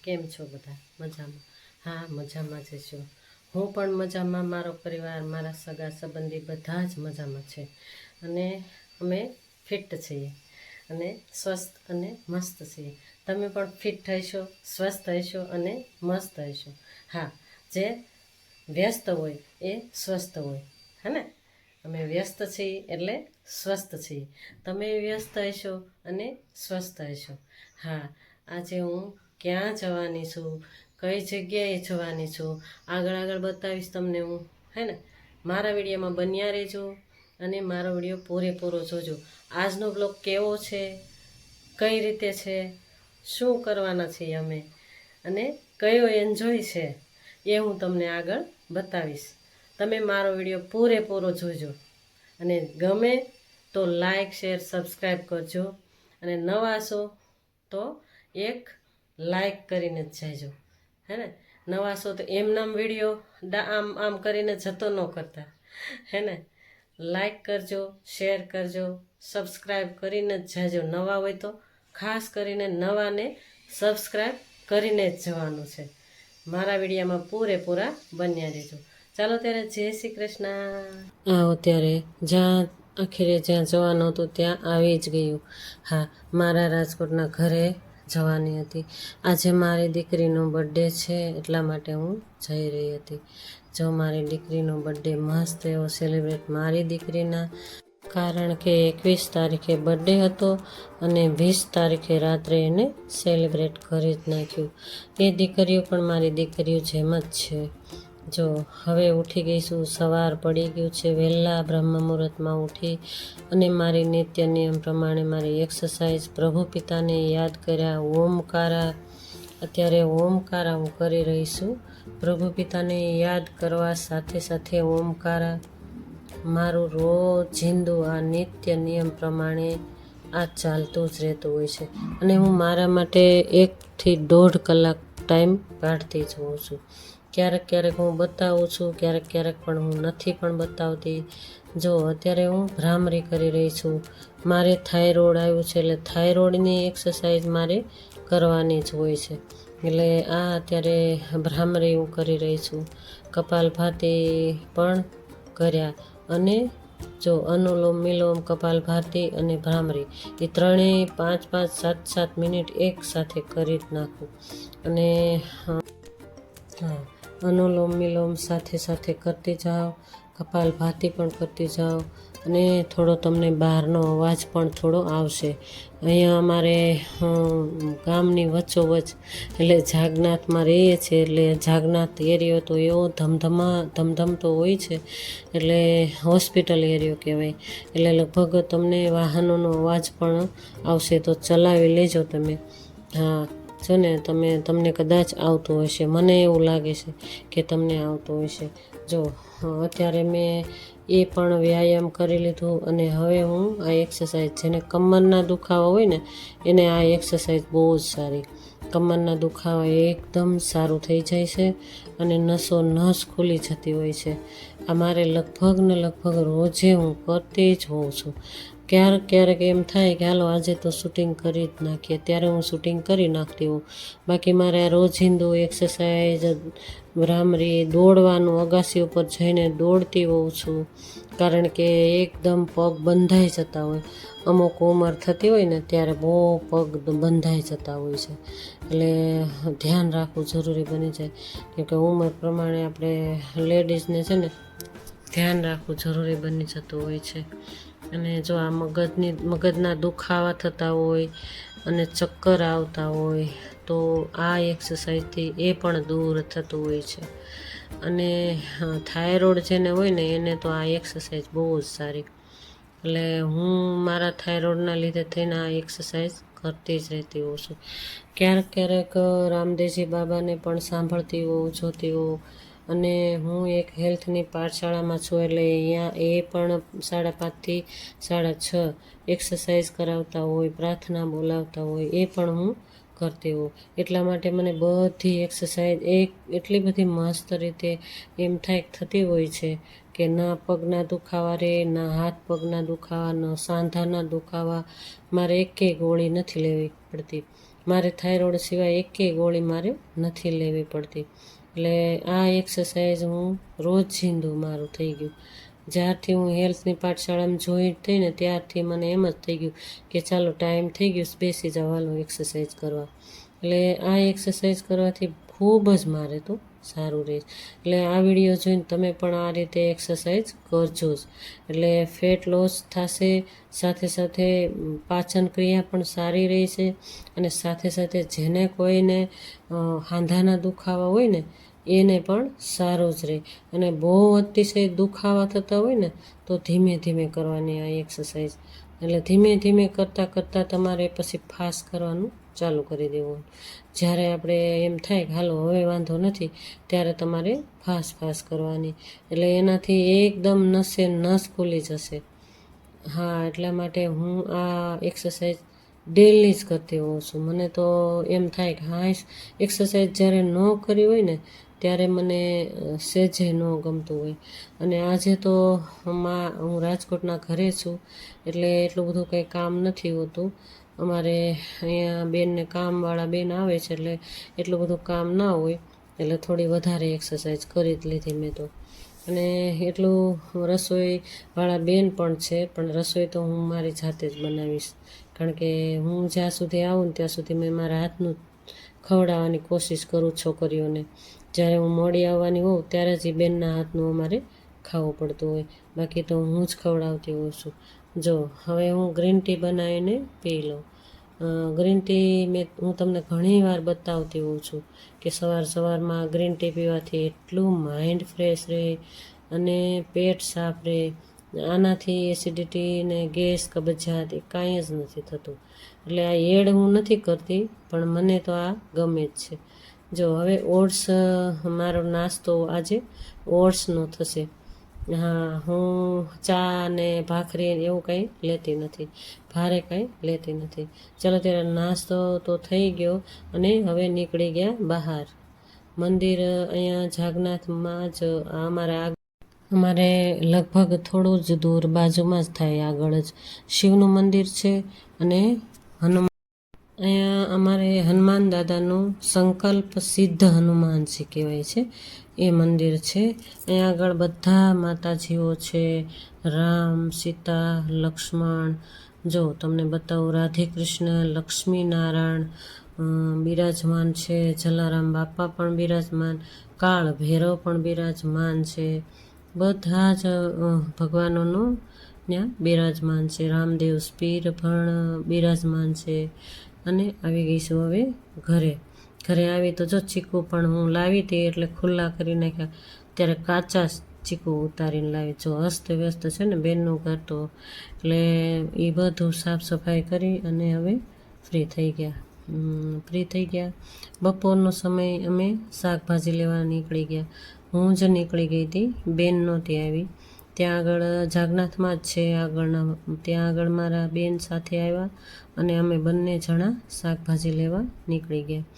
કેમ છો બધા? મજામાં? હા, મજામાં જ છો. હું પણ મજામાં, મારો પરિવાર, મારા સગા સંબંધી બધા જ મજામાં છે. અને અમે ફિટ છીએ અને સ્વસ્થ અને મસ્ત છીએ. તમે પણ ફિટ થઈશો, સ્વસ્થ થઈશો અને મસ્ત થઈશો. હા, જે વ્યસ્ત હોય એ સ્વસ્થ હોય, હે ને? અમે વ્યસ્ત છીએ એટલે સ્વસ્થ છીએ. તમે વ્યસ્ત હશો અને સ્વસ્થ હશો. હા, આજે હું ક્યાં જવાની છું, કઈ જગ્યાએ જવાની છું, આગળ બતાવીશ તમને હું, હે ને? મારા વિડીયોમાં બન્યા રહેજો અને મારો વિડીયો પૂરેપૂરો જોજો. આજનો બ્લોગ કેવો છે, કઈ રીતે છે, શું કરવાના છીએ અમે અને કયો એન્જોય છે એ હું તમને આગળ બતાવીશ. તમે મારો વિડીયો પૂરેપૂરો જોજો અને ગમે તો લાઈક શેર સબસ્ક્રાઈબ કરજો અને નવા છો તો એક લાઈક કરીને જ જાયજો, હે ને? નવા છો તો એમનામ વિડીયો આમ કરીને જતો ન કરતા, હે ને? લાઈક કરજો, શેર કરજો, સબસ્ક્રાઈબ કરીને જ જાજો. નવા હોય તો ખાસ કરીને નવાને સબસ્ક્રાઈબ કરીને જ જવાનું છે. મારા વિડીયામાં પૂરેપૂરા બન્યા રહેજો. ચાલો ત્યારે જય શ્રી કૃષ્ણ. ત્યારે આખરે જ્યાં જવાનું હતું ત્યાં આવી જ ગયું. હા, મારા રાજકોટના ઘરે જવાની હતી. આજે મારી દીકરીનો બર્થડે છે એટલા માટે હું જઈ રહી હતી. જો મારી દીકરીનો બર્થડે મસ્ત એવો સેલિબ્રેટ મારી દીકરીના, કારણ કે 21 તારીખે બર્થડે હતો અને 20 તારીખે રાત્રે એને સેલિબ્રેટ કરી જ નાખ્યું. એ દીકરીઓ પણ મારી દીકરીઓ જેમ જ છે. જો હવે ઉઠી ગઈશું, સવાર પડી ગયું છે, વહેલા બ્રહ્મ મુહૂર્તમાં ઉઠી અને મારી નિત્ય નિયમ પ્રમાણે મારી એક્સરસાઇઝ, પ્રભુ પિતાને યાદ કર્યા, ઓમકારા, અત્યારે ઓમકારા હું કરી રહી છું. પ્રભુ પિતાને યાદ કરવા સાથે સાથે ઓમકારા મારું રોજિંદુ આ નિત્ય નિયમ પ્રમાણે આ ચાલતું જ રહેતું હોય છે. અને હું મારા માટે 1 થી 1.5 કલાક ટાઈમ કાઢતી જ હોઉં છું. ક્યારેક હું બતાવું છું, ક્યારેક પણ હું નથી પણ બતાવતી. જો અત્યારે હું ભ્રામરી કરી રહી છું. મારે થાઇરોઇડ આવ્યું છે એટલે થાઇરોઇડની એક્સરસાઇઝ મારે કરવાની જ હોય છે. એટલે આ અત્યારે ભ્રામરી હું કરી રહી છું. કપાલભાતી પણ કર્યા અને જો અનુલોમ વિલોમ, કપાલભાતી અને ભ્રામરી એ ત્રણેય 5-5, 7-7 મિનિટ એક સાથે કરી જ નાખું. અને અનુલોમ વિલોમ સાથે કરતી જાઓ, કપાલભાતી પણ કરતી જાઓ અને થોડો તમને બહારનો અવાજ પણ થોડો આવશે. અહીંયા અમારે ગામની વચ્ચોવચ્ચ એટલે જાગનાથમાં રહીએ છીએ એટલે જાગનાથ એરિયો તો એવો ધમધમતો હોય છે, એટલે હોસ્પિટલ એરિયો કહેવાય. એટલે લગભગ તમને વાહનોનો અવાજ પણ આવશે તો ચલાવી લેજો તમે. હા, જો ને તમને કદાચ આવતું હશે, મને એવું લાગે છે કે તમને આવતું હશે. જો અત્યારે મેં એ પણ વ્યાયામ કરી લીધું અને હવે હું આ એક્સરસાઇઝ, જેને કમરના દુખાવા હોય ને એને આ એક્સરસાઇઝ બહુ જ સારી. કમરના દુખાવા એકદમ સારું થઈ જાય છે અને નસ ખુલી જતી હોય છે. આ મારે લગભગ રોજે હું કરતી જ હોઉં છું. ક્યારેક એમ થાય કે હાલો આજે તો શૂટિંગ કરી જ નાખીએ, ત્યારે હું શૂટિંગ કરી નાખતી હોઉં. બાકી મારે આ રોજિંદુ એક્સરસાઇઝ, ભ્રામરી, દોડવાનું, અગાસી ઉપર જઈને દોડતી હોઉં છું. કારણ કે એકદમ પગ બંધાઈ જતા હોય, અમુક ઉંમર થતી હોય ને ત્યારે બહુ પગ બંધાઈ જતા હોય છે. એટલે ધ્યાન રાખવું જરૂરી બની જાય, કેમકે ઉંમર પ્રમાણે આપણે લેડીઝને છે ને ધ્યાન રાખવું જરૂરી બની જતું હોય છે. અને જો આ મગજના દુખાવા થતા હોય અને ચક્કર આવતા હોય તો આ એક્સરસાઇઝથી એ પણ દૂર થતું હોય છે. અને થાઇરોઇડ જેને હોય ને એને તો આ એક્સરસાઇઝ બહુ જ સારી. એટલે હું મારા થાઇરોઇડના લીધે થઈને આ એક્સરસાઇઝ કરતી જ રહેતી હોઉં છું. ક્યારેક રામદેવજી બાબાને પણ સાંભળતી હોઉં, જોતી હોઉં. અને હું એક હેલ્થની પાઠશાળામાં છું એટલે અહીંયા એ પણ 5:30 થી 6:30 એક્સરસાઇઝ કરાવતા હોય, પ્રાર્થના બોલાવતા હોય, એ પણ હું કરતી હોઉં. એટલા માટે મને બધી એક્સરસાઇઝ એટલી બધી મસ્ત રીતે એમ થાય થતી હોય છે કે ના પગના દુખાવા રહે, ના હાથ પગના દુખાવા, ના સાંધાના દુખાવા. મારે એકેય ગોળી નથી લેવી પડતી. મારે થાઇરોઇડ સિવાય એકેય ગોળી મારે નથી લેવી પડતી. એટલે આ એક્સરસાઇઝ હું રોજિંદુ મારું થઈ ગયું. જ્યારથી હું હેલ્થની પાઠશાળામાં જોઈન થઈ ને ત્યારથી મને એમ જ થઈ ગયું કે ચાલો ટાઈમ થઈ ગયો, બેસી જવાનું એક્સરસાઇઝ કરવા. એટલે આ એક્સરસાઇઝ કરવાથી ખૂબ જ મારે તો સારું રહે. એટલે આ વિડીયો જોઈને તમે પણ આ રીતે એક્સરસાઇઝ કરજો જ. એટલે ફેટ લોસ થશે, સાથે સાથે પાચન ક્રિયા પણ સારી રહેશે, અને સાથે સાથે જેને કોઈને હાંધાના દુખાવા હોય ને એને પણ સારું જ રહે. અને બહુ અતિશય દુખાવા થતા હોય ને તો ધીમે ધીમે કરવાની આ એક્સરસાઇઝ. એટલે ધીમે ધીમે કરતાં કરતાં તમારે પછી ફાસ્ટ કરવાનું ચાલુ કરી દેવું. જ્યારે આપણે એમ થાય કે હાલો હવે વાંધો નથી, ત્યારે તમારે ફાસ્ટ કરવાની. એટલે એનાથી એકદમ નસે નસ ખુલી જશે. હા, એટલા માટે હું આ એક્સરસાઇઝ ડેલી જ કરતી હોઉં છું. મને તો એમ થાય કે હા, એક્સરસાઇઝ જ્યારે ન કરી હોય ને ત્યારે મને સહેજે ન ગમતું હોય. અને આજે તો હું રાજકોટના ઘરે છું, એટલે એટલું બધું કંઈ કામ નથી હોતું. અમારે અહીંયા બેનને કામવાળા બેન આવે છે, એટલે એટલું બધું કામ ના હોય, એટલે થોડી વધારે એક્સરસાઇઝ કરી જ લીધી મેં તો. અને એટલું રસોઈવાળા બેન પણ છે, પણ રસોઈ તો હું મારી જાતે જ બનાવીશ. કારણ કે હું જ્યાં સુધી આવું ને ત્યાં સુધી મેં મારા હાથનું ખવડાવવાની કોશિશ કરું છોકરીઓને. જ્યારે હું મોડી આવવાની હોઉં ત્યારે જ એ બેનના હાથનું અમારે ખાવું પડતું હોય, બાકી તો હું જ ખવડાવતી હોઉં છું. જો હવે હું ગ્રીન ટી બનાવીને પી લઉં. ગ્રીન ટી હું તમને ઘણી વાર બતાવતી હોઉં છું કે સવારમાં ગ્રીન ટી પીવાથી એટલું માઇન્ડ ફ્રેશ રહે અને પેટ સાફ રહે. આનાથી એસિડિટી ને ગેસ, કબજિયાત એ કાંઈ જ નથી થતું. એટલે આ એડ હું નથી કરતી, પણ મને તો આ ગમે જ છે. જો હવે ઓટ્સ, મારો નાસ્તો આજે ઓટ્સનો થશે. હા, હું ચા ને ભાખરી એવું કંઈ લેતી નથી, ભારે કંઈ લેતી નથી. ચાલો ત્યારે નાસ્તો તો થઈ ગયો અને હવે નીકળી ગયા બહાર. મંદિર અહીંયા જાગનાથમાં જ અમારે લગભગ થોડું જ દૂર બાજુમાં જ થાય, આગળ જ શિવનું મંદિર છે. અને અહીંયા અમારે હનુમાન દાદાનું સંકલ્પ સિદ્ધ હનુમાનજી કહેવાય છે, એ મંદિર છે. અહીંયા આગળ બધા માતાજીઓ છે, રામ, સીતા, લક્ષ્મણ. જો તમને બતાવું, રાધે કૃષ્ણ, લક્ષ્મી નારાયણ બિરાજમાન છે, જલારામ બાપા પણ બિરાજમાન, કાળ ભૈરવ પણ બિરાજમાન છે. બધા જ ભગવાનોનું ત્યાં બિરાજમાન છે. રામદેવ સ્પીર પણ બિરાજમાન છે. અને આવી ગઈ છું હવે ઘરે આવી તો જો ચીકુ પણ હું લાવી હતી, એટલે ખુલ્લા કરી નાખ્યા. ત્યારે કાચા ચીકુ ઉતારીને લાવી. જો અસ્ત વ્યસ્ત છે ને બેનનું ઘર તો, એટલે એ બધું સાફ સફાઈ કરી અને હવે ફ્રી થઈ ગયા. બપોરનો સમય અમે શાકભાજી લેવા નીકળી ગયા. હું જ નીકળી ગઈ હતી, બેન નહોતી આવી. ત્યાં આગળ જાગનાથમાં જ છે આગળના, ત્યાં આગળ મારા બેન સાથે આવ્યા અને અમે બંને જણા શાકભાજી લેવા નીકળી ગયા.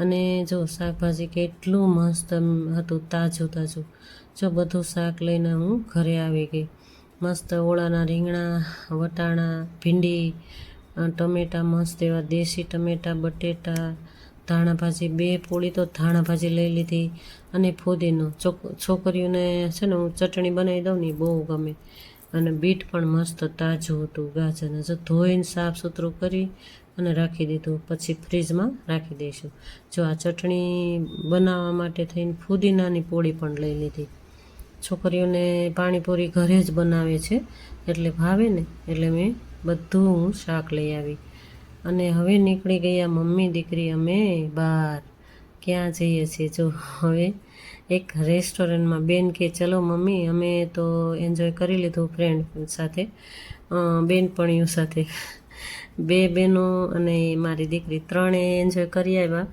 અને જો શાકભાજી કેટલું મસ્ત હતું, તાજું. જો બધું શાક લઈને હું ઘરે આવી ગઈ. મસ્ત ઓળાના રીંગણા, વટાણા, ભીંડી, ટમેટાં મસ્ત એવા દેશી ટમેટાં, બટેટા, ધાણાભાજી, 2 પોળી તો ધાણાભાજી લઈ લીધી. અને ફુદીનો છોકરીઓને છે ને હું ચટણી બનાવી દઉં ને બહુ ગમે. અને બીટ પણ મસ્ત તાજું હતું, ગાજરને જો ધોઈને સાફ સુથરું કરી અને રાખી દીધું. પછી ફ્રીજમાં રાખી દઈશું. જો આ ચટણી બનાવવા માટે થઈને ફુદીનાની પોળી પણ લઈ લીધી. છોકરીઓને પાણીપુરી ઘરે જ બનાવે છે, એટલે ભાવે ને, એટલે મેં બધું હું શાક લઈ આવી. અને હવે નીકળી ગયા મમ્મી દીકરી અમે બહાર. ક્યાં જઈએ છીએ? જો હવે એક રેસ્ટોરન્ટમાં. બેન કે ચલો મમ્મી, અમે તો એન્જોય કરી લીધું ફ્રેન્ડ સાથે, બેનપણીઓ સાથે. 2 બહેનો અને મારી દીકરી, 3 એન્જોય કરી આવ્યા.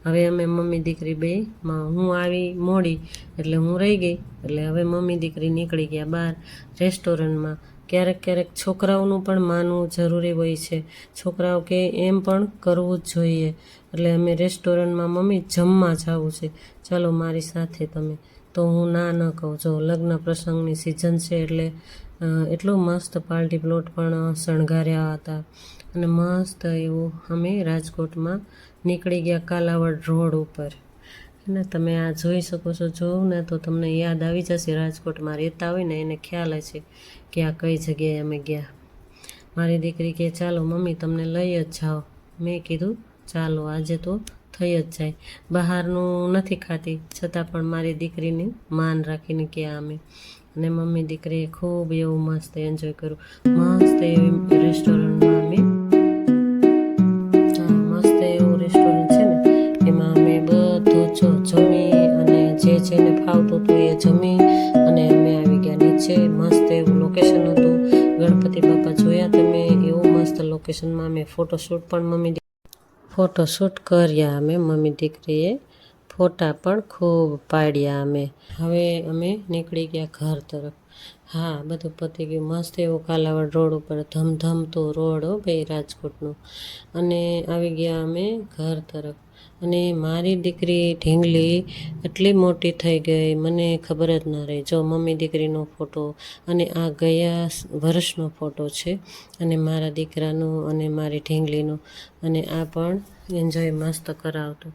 હવે અમે મમ્મી દીકરી 2, હું આવી મોડી એટલે હું રહી ગઈ. એટલે હવે મમ્મી દીકરી નીકળી ગયા બહાર રેસ્ટોરન્ટમાં. ક્યારેક છોકરાઓનું પણ માનવું જરૂરી હોય છે. છોકરાઓ કે એમ પણ કરવું જ જોઈએ. એટલે અમે રેસ્ટોરન્ટમાં મમ્મી જમવા જવું છે, ચાલો મારી સાથે તમે. તો હું ના ન કહું. જો લગ્ન પ્રસંગની સિઝન છે એટલે એટલો મસ્ત પાર્ટી પ્લોટ પણ શણગાર્યા હતા અને મસ્ત એવું અમે રાજકોટમાં નીકળી ગયા કાલાવડ રોડ ઉપર. ને તમે આ જોઈ શકો છો, જોઉં ને તો તમને યાદ આવી જશે, રાજકોટમાં રહેતા હોય ને એને ખ્યાલ હશે કે આ કઈ જગ્યાએ અમે ગયા. મારી દીકરી કહે ચાલો મમ્મી તમને લઈ જ જાઓ. મેં કીધું ચાલો આજે તો થઈ જ જાય. બહારનું નથી ખાતી છતાં પણ મારી દીકરીની માન રાખીને ગયા અમે. અને મમ્મી દીકરીએ ખૂબ એવું મસ્ત એન્જોય કર્યું. મસ્ત એવી રેસ્ટોરન્ટમાં અમે મસ્ત એવું રેસ્ટોરન્ટ છે ને એમાં અમે બધું જમી અને જે જેને ફાવતું હતું એ જમી અને અમે આવી ગયા નીચે. મસ્ત એવું લોકેશન હતું. ગણપતિ બાપા જોયા તમે, એવું મસ્ત લોકેશનમાં અમે ફોટોશૂટ પણ ફોટોશૂટ કર્યા અમે મમ્મી દીકરીએ. ફોટા પણ ખૂબ પાડ્યા અમે. હવે અમે નીકળી ગયા ઘર તરફ. હા, બધું પતી ગયું. મસ્ત એવો કાલાવડ રોડ ઉપર ધમધમતો રોડ હો ભાઈ રાજકોટનો. અને આવી ગયા અમે ઘર તરફ. અને મારી દીકરી ઢીંગલી એટલી મોટી થઈ ગઈ મને ખબર જ ન રહી. જો મમ્મી દીકરીનો ફોટો અને આ ગયા વર્ષનો ફોટો છે અને મારા દીકરાનો અને મારી ઢીંગલીનો. અને આ પણ એન્જોય મસ્ત કરાવતો.